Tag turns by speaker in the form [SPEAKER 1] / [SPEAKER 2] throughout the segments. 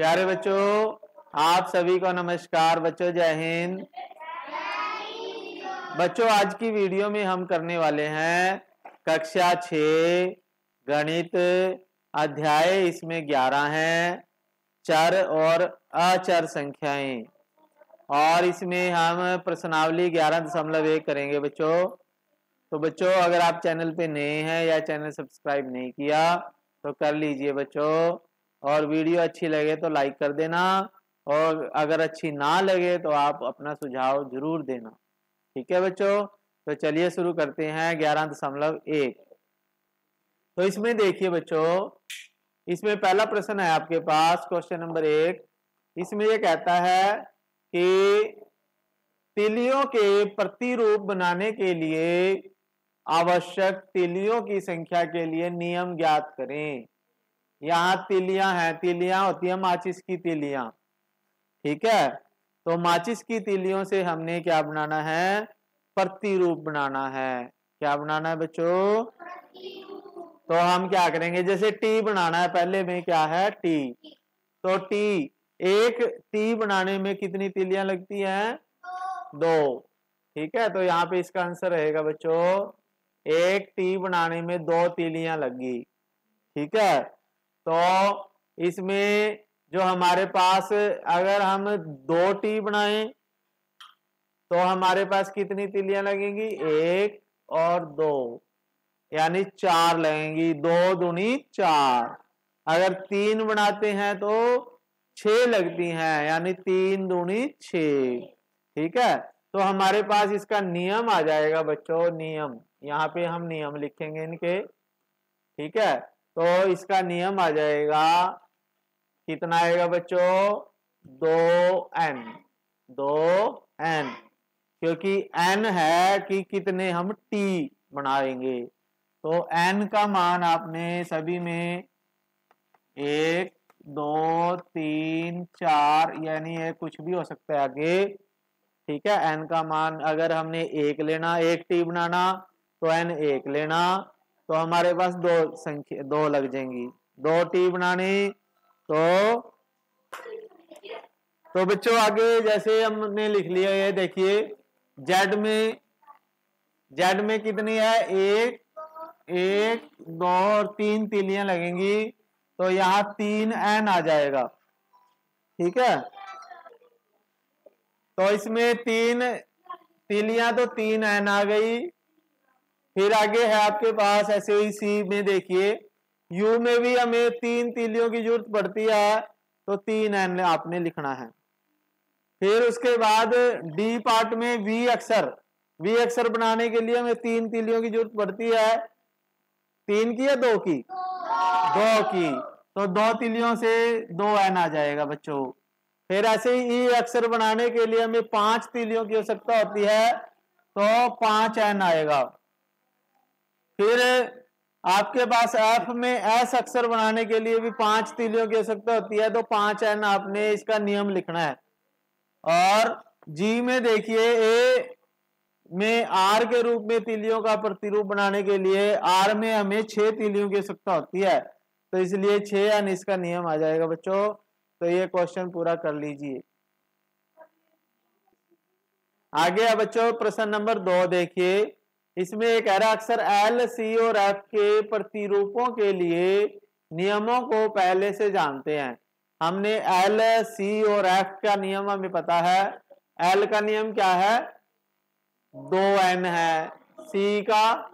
[SPEAKER 1] प्यारे बच्चों, आप सभी को नमस्कार। बच्चों जय हिंद। बच्चों आज की वीडियो में हम करने वाले हैं कक्षा 6 गणित अध्याय, इसमें 11 हैं, चर और अचर संख्याएं, और इसमें हम प्रश्नावली 11.1 करेंगे बच्चों। तो बच्चों अगर आप चैनल पे नए हैं या चैनल सब्सक्राइब नहीं किया तो कर लीजिए बच्चों, और वीडियो अच्छी लगे तो लाइक कर देना, और अगर अच्छी ना लगे तो आप अपना सुझाव जरूर देना। ठीक है बच्चों, तो चलिए शुरू करते हैं 11.1। तो इसमें देखिए बच्चों, इसमें पहला प्रश्न है आपके पास, क्वेश्चन नंबर 1। इसमें ये कहता है कि तीलियों के प्रतिरूप बनाने के लिए आवश्यक तीलियों की संख्या के लिए नियम ज्ञात करें। यहाँ तीलियां हैं, तीलियां होती है माचिस की तीलियां। ठीक है, तो माचिस की तीलियों से हमने क्या बनाना है? प्रतिरूप बनाना है। क्या बनाना है बच्चों? तो हम क्या करेंगे, जैसे टी बनाना है, पहले में क्या है? टी। तो टी, एक टी बनाने में कितनी तीलियां लगती हैं? 2। ठीक है, तो यहाँ पे इसका आंसर रहेगा बच्चों, एक टी बनाने में 2 तीलियां लगी। ठीक है, तो इसमें जो हमारे पास, अगर हम 2 टी बनाएं तो हमारे पास कितनी तीलियां लगेंगी? 1 और 2, यानी 4 लगेंगी। 2 दूनी 4। अगर 3 बनाते हैं तो 6 लगती हैं, यानी 3 दूनी 6। ठीक है, तो हमारे पास इसका नियम आ जाएगा बच्चों, नियम। यहाँ पे हम नियम लिखेंगे इनके। ठीक है, तो इसका नियम आ जाएगा, कितना आएगा बच्चों? 2n। 2n, क्योंकि n है कि कितने हम t बनाएंगे। तो n का मान आपने सभी में 1, 2, 3, 4, यानी ये कुछ भी हो सकता है आगे। ठीक है, n का मान अगर हमने 1 लेना, 1 टी बनाना, तो n 1 लेना, तो हमारे पास 2 संख्या 2 लग जाएंगी। 2 टी बनानी तो बच्चों आगे जैसे हमने लिख लिया, ये देखिए जेड में कितनी है? 1, 2 और 3 तीलियां लगेंगी, तो यहाँ 3n आ जाएगा। ठीक है, तो इसमें 3 तीलियां तो 3n आ गई। फिर आगे है आपके पास ऐसे ही सी में देखिए, यू में भी हमें 3 तीलियों की जरूरत पड़ती है, तो 3n आपने लिखना है। फिर उसके बाद डी पार्ट में वी अक्षर बनाने के लिए हमें 3 तीलियों की जरूरत पड़ती है। 3 की या 2 की? 2 की, तो 2 तीलियों से 2n आ जाएगा बच्चों। फिर ऐसे ही ई अक्षर बनाने के लिए हमें 5 तीलियों की आवश्यकता होती है, तो 5n आएगा। फिर आपके पास एफ में एस अक्षर बनाने के लिए भी 5 तीलियों की आवश्यकता होती है, तो 5n आपने इसका नियम लिखना है। और जी में देखिए, ए में आर के रूप में तीलियों का प्रतिरूप बनाने के लिए आर में हमें 6 तीलियों की आवश्यकता होती है, तो इसलिए 6n इसका नियम आ जाएगा बच्चों। तो ये क्वेश्चन पूरा कर लीजिए। आगे बच्चों प्रश्न नंबर 2 देखिए, इसमें एक अक्षर एल, सी और एफ के प्रतिरूपों के लिए नियमों को पहले से जानते हैं। हमने एल, सी और एफ का नियम हमें पता है। एल का नियम क्या है? 2n है। सी का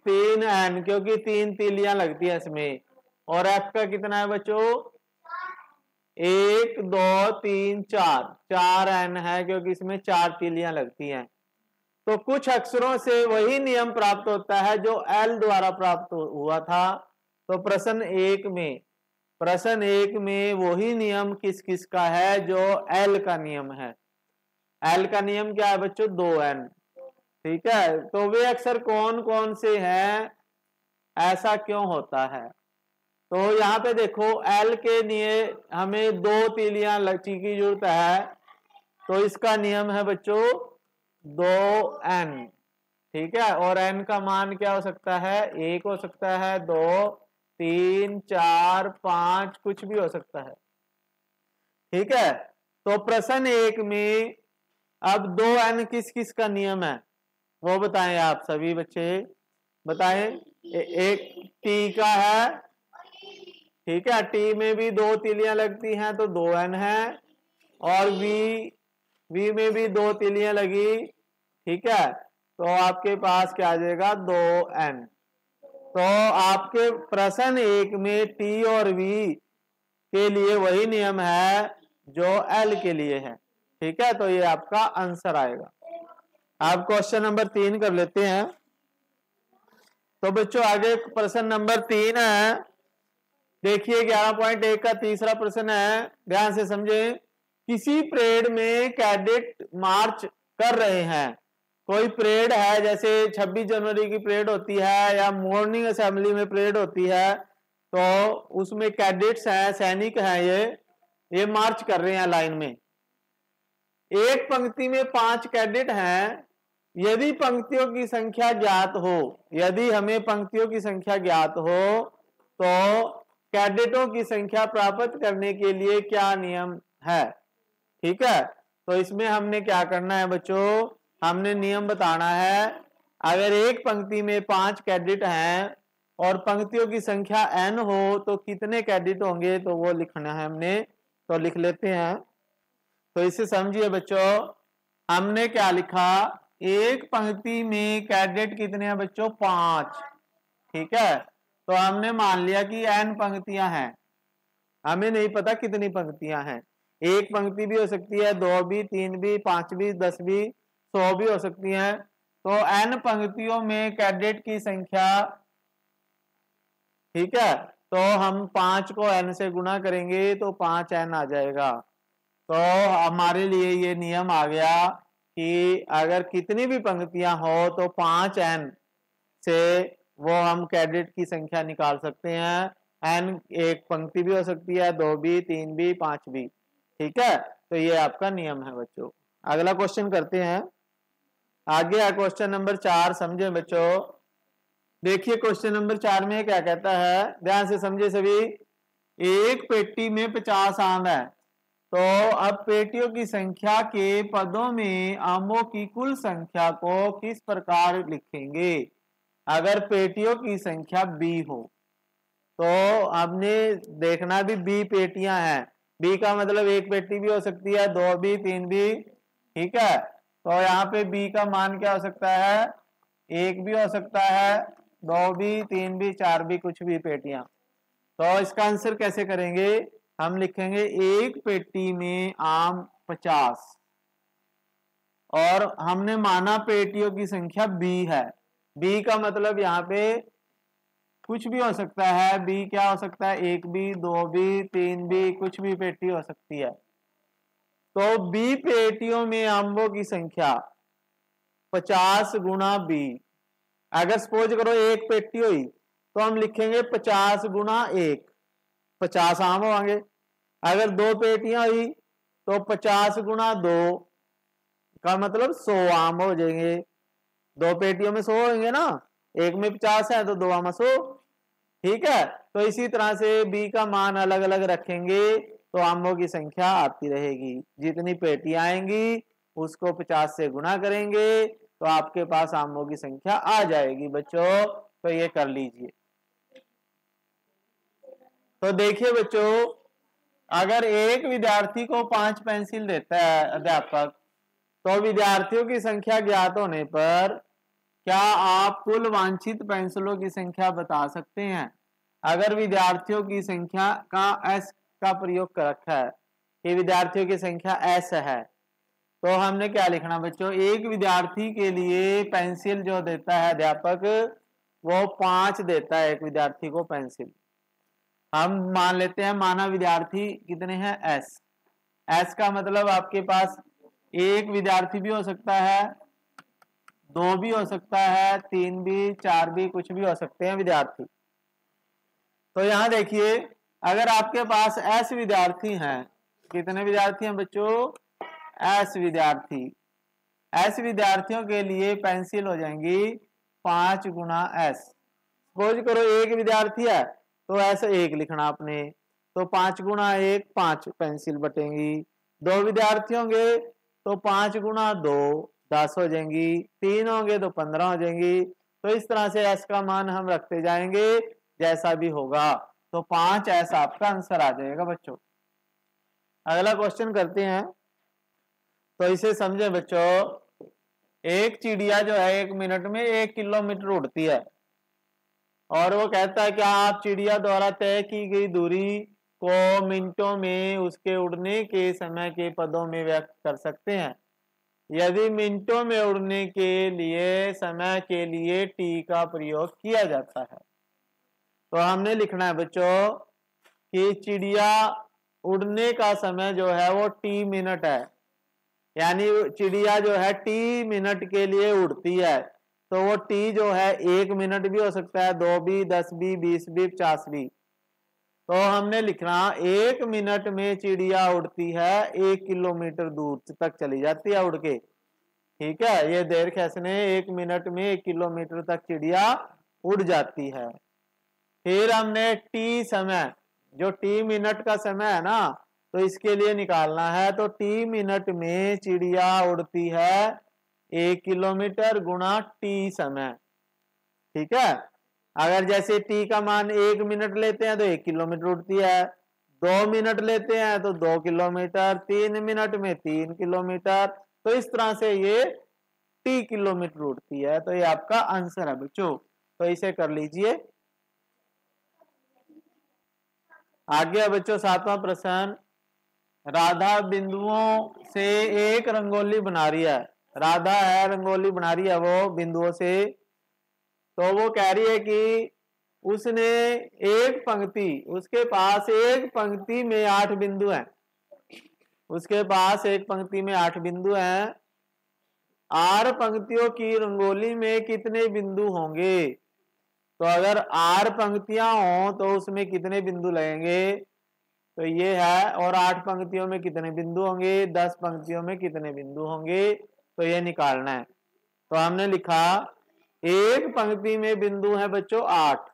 [SPEAKER 1] 3n, क्योंकि 3 तीलियां लगती है इसमें। और एफ का कितना है बच्चों? 1, 2, 3, 4n है, क्योंकि इसमें 4 तीलियां लगती हैं। तो कुछ अक्षरों से वही नियम प्राप्त होता है जो एल द्वारा प्राप्त हुआ था। तो प्रश्न 1 में वही नियम किस किस का है जो एल का नियम है? एल का नियम क्या है बच्चों? 2n। ठीक है, तो वे अक्षर कौन कौन से हैं, ऐसा क्यों होता है? तो यहाँ पे देखो, एल के लिए हमें 2 तीलियां लची की जरूरत है, तो इसका नियम है बच्चों 2n। ठीक है, और n का मान क्या हो सकता है? 1 हो सकता है, 2 3, 4, 5 कुछ भी हो सकता है। ठीक है, तो प्रश्न 1 में अब 2n किस किस का नियम है वो बताएं आप सभी बच्चे बताएं। एक टी का है, ठीक है, टी में भी 2 तीलियां लगती हैं तो 2n है, और वी में भी 2 तीलियां लगी, ठीक है, तो आपके पास क्या आ जाएगा 2n। तो आपके प्रश्न 1 में टी और वी के लिए वही नियम है जो एल के लिए है। ठीक है, तो ये आपका आंसर आएगा। आप क्वेश्चन नंबर 3 कर लेते हैं। तो बच्चों आगे प्रश्न नंबर 3 है, देखिए 11.1 का तीसरा प्रश्न है, ध्यान से समझें। किसी परेड में कैडेट मार्च कर रहे हैं, कोई परेड है जैसे 26 जनवरी की परेड होती है या मॉर्निंग असेंबली में परेड होती है, तो उसमें कैडेट्स हैं, सैनिक हैं, ये मार्च कर रहे हैं लाइन में। एक पंक्ति में 5 कैडेट हैं, यदि पंक्तियों की संख्या ज्ञात हो, यदि हमें पंक्तियों की संख्या ज्ञात हो तो कैडेटों की संख्या प्राप्त करने के लिए क्या नियम है। ठीक है, तो इसमें हमने क्या करना है बच्चों, हमने नियम बताना है। अगर एक पंक्ति में 5 कैडेट हैं और पंक्तियों की संख्या n हो तो कितने कैडेट होंगे, तो वो लिखना है हमने। तो लिख लेते हैं। तो इसे समझिए बच्चों, हमने क्या लिखा, एक पंक्ति में कैडेट कितने हैं बच्चों 5। ठीक है, तो हमने मान लिया कि n पंक्तियां हैं, हमें नहीं पता कितनी पंक्तियां हैं। एक पंक्ति भी हो सकती है, 2 भी, 3 भी, 5 भी, 10 भी, 100 भी हो सकती है। तो n पंक्तियों में कैडेट की संख्या, ठीक है, तो हम 5 को n से गुणा करेंगे तो 5n आ जाएगा। तो हमारे लिए ये नियम आ गया कि अगर कितनी भी पंक्तियां हो तो 5n से वो हम कैडेट की संख्या निकाल सकते हैं। n एक पंक्ति भी हो सकती है, 2 भी, 3 भी, 5 भी। ठीक है, तो ये आपका नियम है बच्चों। अगला क्वेश्चन करते हैं। आगे है क्वेश्चन नंबर 4, समझे बच्चों। देखिए क्वेश्चन नंबर 4 में क्या कहता है, ध्यान से समझे सभी। एक पेटी में 50 आम है, तो अब पेटियों की संख्या के पदों में आमों की कुल संख्या को किस प्रकार लिखेंगे। अगर पेटियों की संख्या b हो तो हमने देखना भी b पेटियां हैं। b का मतलब एक पेटी भी हो सकती है, 2 भी, 3 भी। ठीक है, तो यहाँ पे b का मान क्या हो सकता है, 1 भी हो सकता है, 2 भी, 3 भी, 4 भी, कुछ भी पेटियां। तो इसका आंसर कैसे करेंगे, हम लिखेंगे एक पेटी में आम 50 और हमने माना पेटियों की संख्या b है। b का मतलब यहाँ पे कुछ भी हो सकता है। b क्या हो सकता है, 1 भी, 2 भी, 3 भी, कुछ भी पेटी हो सकती है। तो b पेटियों में आमों की संख्या 50 गुणा b। अगर सपोज करो एक पेटी हुई तो हम लिखेंगे 50 गुणा 1, 50 आम होंगे। अगर 2 पेटियां हुई तो 50 गुणा 2 का मतलब 100 आम हो जाएंगे। 2 पेटियों में 100 होंगे ना, एक में 50 है तो 2 में 100। ठीक है, तो इसी तरह से b का मान अलग अलग रखेंगे तो आमों की संख्या आती रहेगी। जितनी पेटियां आएंगी उसको 50 से गुणा करेंगे तो आपके पास आमों की संख्या आ जाएगी बच्चों। तो ये कर लीजिए। तो देखिए बच्चों, अगर एक विद्यार्थी को 5 पेंसिल देता है अध्यापक, तो विद्यार्थियों की संख्या ज्ञात होने पर क्या आप कुल वांछित पेंसिलों की संख्या बता सकते हैं। अगर विद्यार्थियों की संख्या का s का प्रयोग कर रखा है कि विद्यार्थियों की संख्या s है, तो हमने क्या लिखना बच्चों, एक विद्यार्थी के लिए पेंसिल जो देता है अध्यापक वो 5 देता है एक विद्यार्थी को पेंसिल। हम मान लेते हैं, माना विद्यार्थी कितने हैं s का मतलब आपके पास एक विद्यार्थी भी हो सकता है, 2 भी हो सकता है, 3 भी, 4 भी, कुछ भी हो सकते हैं विद्यार्थी। तो यहां देखिए, अगर आपके पास s विद्यार्थी हैं, कितने विद्यार्थी हैं बच्चों, s विद्यार्थी। s विद्यार्थियों के लिए पेंसिल हो जाएंगी 5 गुणा s। सपोज करो एक विद्यार्थी है तो ऐसे 1 लिखना आपने। तो 5 गुणा 1 5 पेंसिल बटेंगी। 2 विद्यार्थी होंगे तो 5 गुणा 2 10 हो जाएंगी। 3 होंगे तो 15 हो जाएंगी। तो इस तरह से एस का मान हम रखते जाएंगे जैसा भी होगा। तो 5 ऐसा आपका आंसर आ जाएगा बच्चों। अगला क्वेश्चन करते हैं। तो इसे समझे बच्चों, एक चिड़िया जो है 1 मिनट में 1 किलोमीटर उड़ती है और वो कहता है कि आप चिड़िया द्वारा तय की गई दूरी को मिनटों में उसके उड़ने के समय के पदों में व्यक्त कर सकते हैं। यदि मिनटों में उड़ने के लिए समय के लिए टी का प्रयोग किया जाता है तो हमने लिखना है बच्चों कि चिड़िया उड़ने का समय जो है वो टी मिनट है, यानी चिड़िया जो है टी मिनट के लिए उड़ती है। तो वो टी जो है 1 मिनट भी हो सकता है, 2 भी, 10 भी, 20 भी, 50 भी। तो हमने लिखना 1 मिनट में चिड़िया उड़ती है 1 किलोमीटर दूर तक चली जाती है उड़ के। ठीक है, ये देर खींचने 1 मिनट में 1 किलोमीटर तक चिड़िया उड़ जाती है। फिर हमने टी समय, जो टी मिनट का समय है ना, तो इसके लिए निकालना है। तो टी मिनट में चिड़िया उड़ती है 1 किलोमीटर गुणा टी समय। ठीक है, अगर जैसे टी का मान 1 मिनट लेते हैं तो 1 किलोमीटर उड़ती है, 2 मिनट लेते हैं तो 2 किलोमीटर, 3 मिनट में 3 किलोमीटर। तो इस तरह से ये टी किलोमीटर उड़ती है। तो ये आपका आंसर है बच्चों। तो इसे कर लीजिए। आगे बच्चों 7वां प्रश्न। राधा बिंदुओं से एक रंगोली बना रही है। राधा है, रंगोली बना रही है वो बिंदुओं से। तो वो कह रही है कि उसने एक पंक्ति, उसके पास एक पंक्ति में 8 बिंदु हैं। उसके पास एक पंक्ति में 8 बिंदु हैं। 8 पंक्तियों की रंगोली में कितने बिंदु होंगे? तो अगर 8 पंक्तियां हों तो उसमें कितने बिंदु लगेंगे? तो ये है। और 8 पंक्तियों में कितने बिंदु होंगे? 10 पंक्तियों में कितने बिंदु होंगे? तो ये निकालना है। तो हमने लिखा एक पंक्ति में बिंदु है बच्चों 8।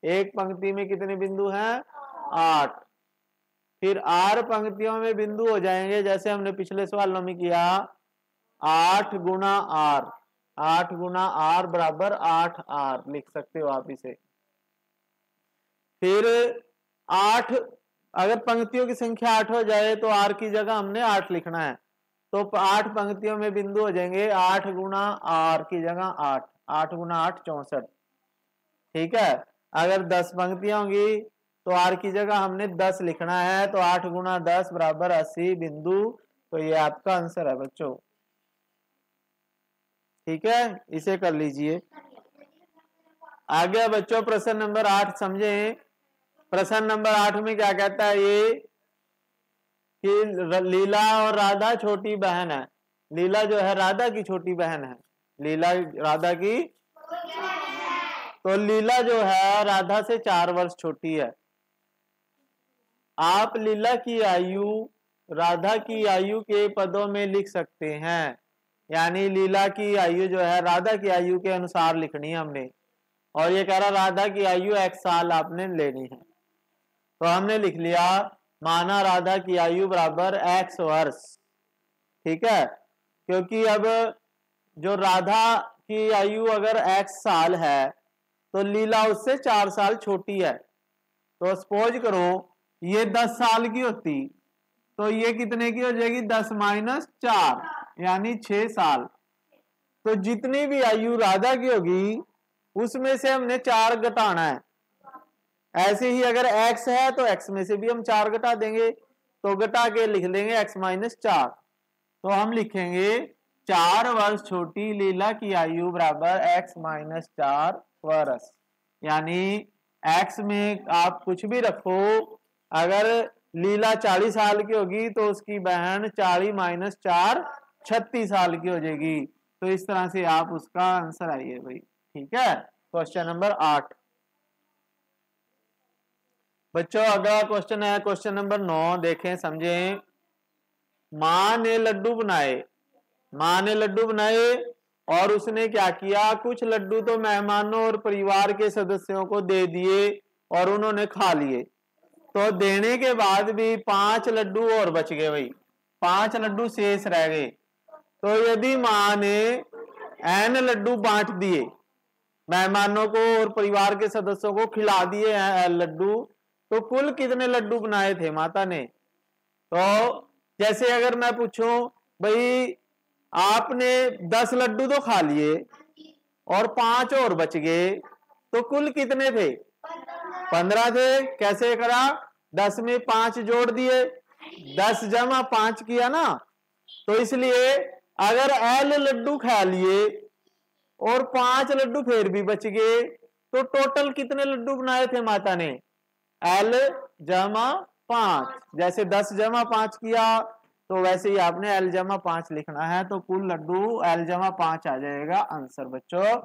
[SPEAKER 1] एक पंक्ति में कितने बिंदु हैं? 8। फिर 8 पंक्तियों में बिंदु हो जाएंगे जैसे हमने पिछले सवालों में किया, 8 गुना आर। 8 गुना आर बराबर 8 आर लिख सकते हो आप इसे। फिर 8, अगर पंक्तियों की संख्या 8 हो जाए तो आर की जगह हमने 8 लिखना है। तो 8 पंक्तियों में बिंदु हो जाएंगे, 8 गुना आर की जगह 8। 8 गुना 8 64। ठीक है, अगर 10 पंक्तियां होंगी तो आर की जगह हमने 10 लिखना है। तो 8 गुना 10 बराबर 80 बिंदु। तो ये आपका आंसर है बच्चों। ठीक है, इसे कर लीजिए। आगे बच्चों प्रश्न नंबर 8 समझें। प्रश्न नंबर 8 में क्या कहता है ये कि लीला और राधा छोटी बहन है। लीला जो है राधा की छोटी बहन है। लीला राधा की, तो लीला जो है राधा से 4 वर्ष छोटी है। आप लीला की आयु राधा की आयु के पदों में लिख सकते हैं। यानी लीला की आयु जो है राधा की आयु के अनुसार लिखनी है हमने। और ये कह रहा राधा की आयु 1 साल आपने लेनी है। तो हमने लिख लिया, माना राधा की आयु बराबर x वर्ष। ठीक है, क्योंकि अब जो राधा की आयु अगर x साल है तो लीला उससे 4 साल छोटी है। तो सपोज करो ये 10 साल की होती तो ये कितने की हो जाएगी? 10 माइनस 4 यानी 6 साल। तो जितनी भी आयु राधा की होगी उसमें से हमने 4 घटाना है। ऐसे ही अगर x है तो x में से भी हम 4 घटा देंगे। तो घटा के लिख देंगे x माइनस 4। तो हम लिखेंगे 4 वर्ष छोटी लीला की आयु बराबर x माइनस 4 वर्ष। यानी x में आप कुछ भी रखो, अगर लीला 40 साल की होगी तो उसकी बहन 40 माइनस 4 36 साल की हो जाएगी। तो इस तरह से आप उसका आंसर आइए भाई। ठीक है, क्वेश्चन नंबर 8। बच्चों अगला क्वेश्चन है क्वेश्चन नंबर 9। देखें समझें। माँ ने लड्डू बनाए। माँ ने लड्डू बनाए और उसने क्या किया, कुछ लड्डू तो मेहमानों और परिवार के सदस्यों को दे दिए और उन्होंने खा लिए, तो देने के बाद भी 5 लड्डू और बच गए भाई, 5 लड्डू शेष रह गए। तो यदि माँ ने n लड्डू बांट दिए, मेहमानों को और परिवार के सदस्यों को खिला दिए लड्डू, तो कुल कितने लड्डू बनाए थे माता ने? तो जैसे अगर मैं पूछूं भाई आपने 10 लड्डू तो खा लिए और 5 और बच गए, तो कुल कितने थे? 15 थे। कैसे करा? 10 में 5 जोड़ दिए, 10 जमा 5 किया ना। तो इसलिए अगर l लड्डू खा लिए और 5 लड्डू फिर भी बच गए, तो टोटल कितने लड्डू बनाए थे माता ने? l जमा 5। जैसे 10 जमा 5 किया तो वैसे ही आपने l जमा 5 लिखना है, तो कुल लड्डू l जमा 5 आ जाएगा आंसर बच्चों।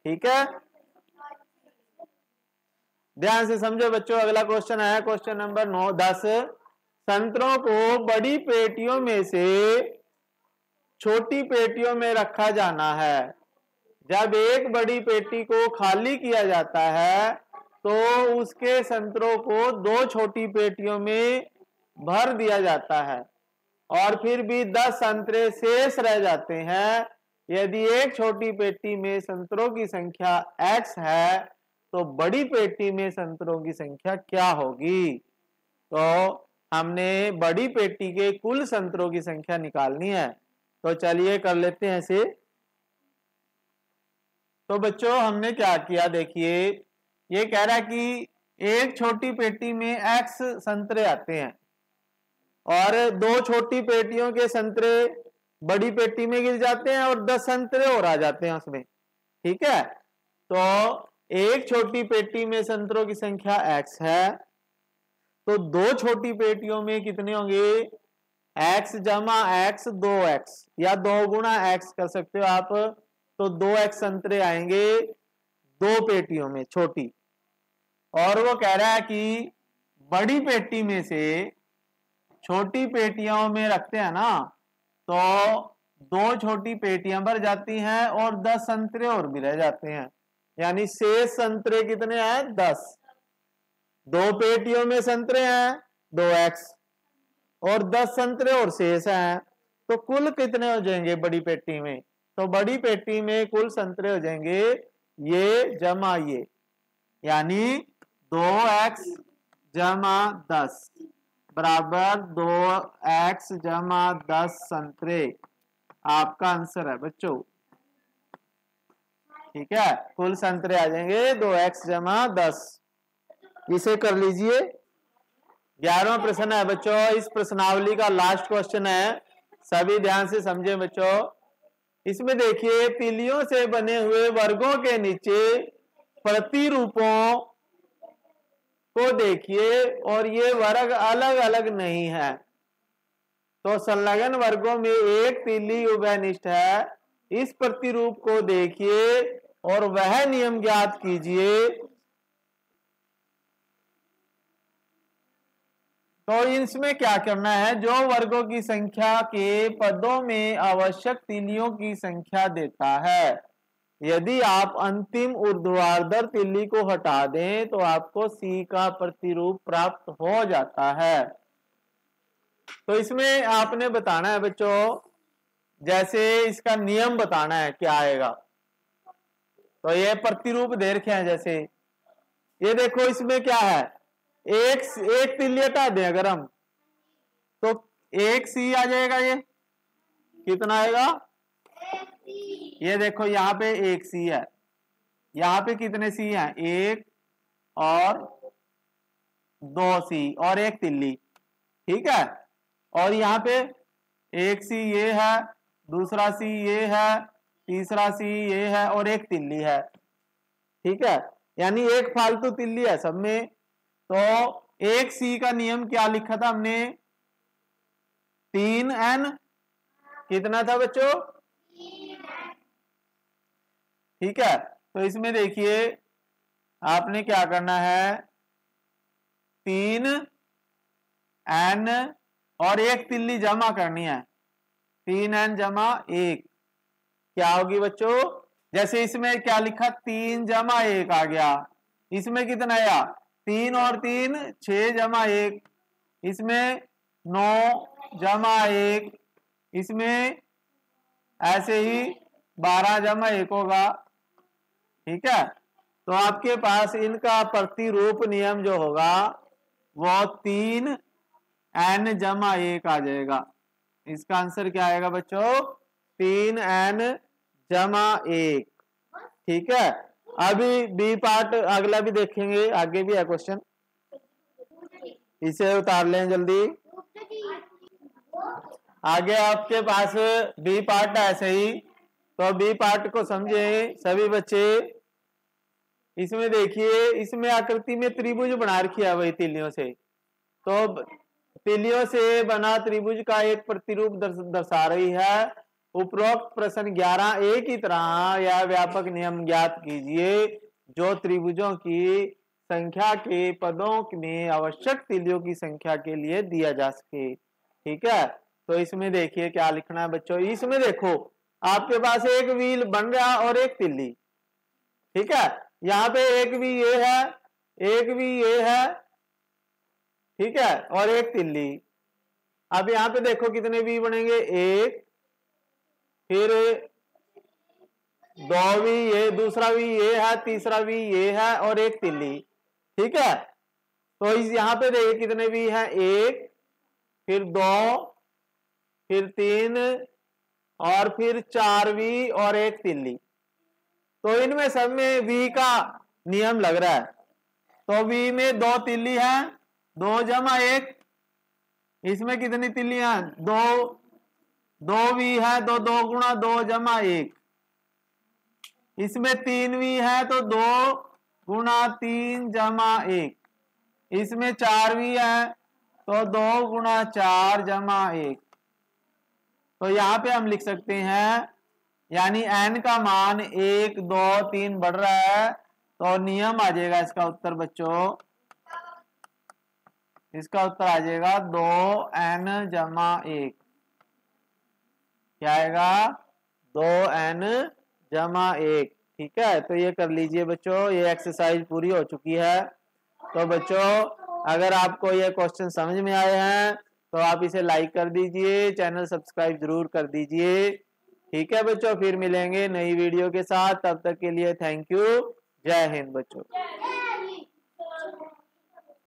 [SPEAKER 1] ठीक है, ध्यान से समझो बच्चों। अगला क्वेश्चन है क्वेश्चन नंबर 10। संतरों को बड़ी पेटियों में से छोटी पेटियों में रखा जाना है। जब एक बड़ी पेटी को खाली किया जाता है तो उसके संतरों को 2 छोटी पेटियों में भर दिया जाता है और फिर भी 10 संतरे शेष रह जाते हैं। यदि एक छोटी पेटी में संतरों की संख्या x है तो बड़ी पेटी में संतरों की संख्या क्या होगी? तो हमने बड़ी पेटी के कुल संतरों की संख्या निकालनी है, तो चलिए कर लेते हैं इसे। तो बच्चों हमने क्या किया, देखिए ये कह रहा है कि एक छोटी पेटी में x संतरे आते हैं और 2 छोटी पेटियों के संतरे बड़ी पेटी में गिर जाते हैं और 10 संतरे और आ जाते हैं उसमें। ठीक है, तो एक छोटी पेटी में संतरों की संख्या x है, तो 2 छोटी पेटियों में कितने होंगे? x जमा x 2x, या 2 गुणा x कर सकते हो आप। तो 2x संतरे आएंगे 2 पेटियों में छोटी, और वो कह रहा है कि बड़ी पेटी में से छोटी पेटियों में रखते हैं ना, तो 2 छोटी पेटियां भर जाती हैं और 10 संतरे और भी रह जाते हैं, यानी शेष संतरे कितने हैं? 10। 2 पेटियों में संतरे हैं 2x और 10 संतरे और शेष हैं, तो कुल कितने हो जाएंगे बड़ी पेटी में? तो बड़ी पेटी में कुल संतरे हो जाएंगे ये जमा ये, यानी 2x जमा 10 बराबर 2x जमा 10 संतरे आपका आंसर है बच्चों। ठीक है, कुल संतरे आ जाएंगे 2x जमा 10। इसे कर लीजिए। 11वां प्रश्न है बच्चों, इस प्रश्नावली का लास्ट क्वेश्चन है, सभी ध्यान से समझे बच्चों। इसमें देखिए तीलियों से बने हुए वर्गों के नीचे प्रतिरूपों को देखिए और ये वर्ग अलग अलग नहीं है। तो संलग्न वर्गों में एक तीली उभयनिष्ठ है। इस प्रतिरूप को देखिए और वह नियम ज्ञात कीजिए। तो इसमें क्या करना है, जो वर्गों की संख्या के पदों में आवश्यक तीलियों की संख्या देता है, यदि आप अंतिम ऊर्ध्वाधर तीली को हटा दें तो आपको C का प्रतिरूप प्राप्त हो जाता है। तो इसमें आपने बताना है बच्चों, जैसे इसका नियम बताना है क्या आएगा। तो ये प्रतिरूप दे रखे हैं, जैसे ये देखो इसमें क्या है, एक तीली हटा दें अगर हम, तो 1 C आ जाएगा। ये कितना आएगा? ये देखो यहाँ पे 1 C है, यहाँ पे कितने C हैं? 1 और 2 C और 1 तिल्ली। ठीक है, और यहाँ पे 1 C ये है, दूसरा C ये है, तीसरा C ये है और 1 तिल्ली है। ठीक है, यानी 1 फालतू तिल्ली है सब में। तो 1 C का नियम क्या लिखा था हमने? 3n कितना था बच्चों? ठीक है, तो इसमें देखिए आपने क्या करना है, 3n और 1 तिल्ली जमा करनी है। 3n जमा 1 क्या होगी बच्चों? जैसे इसमें क्या लिखा, 3 जमा 1 आ गया। इसमें कितना आया? 3 और 3 6 जमा 1, इसमें 9 जमा 1, इसमें ऐसे ही 12 जमा 1 होगा। ठीक है, तो आपके पास इनका प्रतिरूप नियम जो होगा वो 3n जमा 1 आ जाएगा। इसका आंसर क्या आएगा बच्चों? 3n जमा 1। ठीक है, अभी बी पार्ट अगला भी देखेंगे, आगे भी है क्वेश्चन, इसे उतार लें जल्दी। आगे आपके पास बी पार्ट है ऐसे ही, तो बी पार्ट को समझे सभी बच्चे। इसमें देखिए, इसमें आकृति में त्रिभुज बना रखी है वही तीलियों से, तो तीलियों से बना त्रिभुज का एक प्रतिरूप दर्शा रही है। उपरोक्त प्रश्न 11A की तरह यह व्यापक नियम ज्ञात कीजिए जो त्रिभुजों की संख्या के पदों में आवश्यक तीलियों की संख्या के लिए दिया जा सके। ठीक है, तो इसमें देखिए क्या लिखना है बच्चों। इसमें देखो आपके पास एक व्हील बन रहा और एक तिल्ली। ठीक है, यहाँ पे एक भी ये है, एक भी ये है, ठीक है, और एक तिल्ली। अब यहाँ पे देखो कितने वी बनेंगे, एक, फिर 2 वी ये, दूसरा वी ये है, तीसरा वी ये है और एक तिल्ली। ठीक है, तो इस यहाँ पे देखिए कितने वी हैं, एक, फिर 2, फिर 3 और फिर 4 वी और एक तिल्ली। तो इनमें सब में वी का नियम लग रहा है। तो वी में 2 तिल्ली है, 2 जमा 1, इसमें कितनी तिल्लियां, 2 वी है तो 2 गुणा 2 जमा 1, इसमें 3 वी है तो 2 गुणा 3 जमा 1, इसमें 4 वी है तो 2 गुणा 4 जमा 1। तो यहाँ पे हम लिख सकते हैं, यानी n का मान 1 2 3 बढ़ रहा है, तो नियम आ जाएगा इसका उत्तर बच्चों, इसका उत्तर आ जाएगा 2n जमा 1। क्या आएगा, 2n जमा 1। ठीक है, तो ये कर लीजिए बच्चों, ये एक्सरसाइज पूरी हो चुकी है। तो बच्चों अगर आपको ये क्वेश्चन समझ में आए हैं तो आप इसे लाइक कर दीजिए, चैनल सब्सक्राइब जरूर कर दीजिए। ठीक है बच्चों, फिर मिलेंगे नई वीडियो के साथ, तब तक के लिए थैंक यू। जय हिंद बच्चों।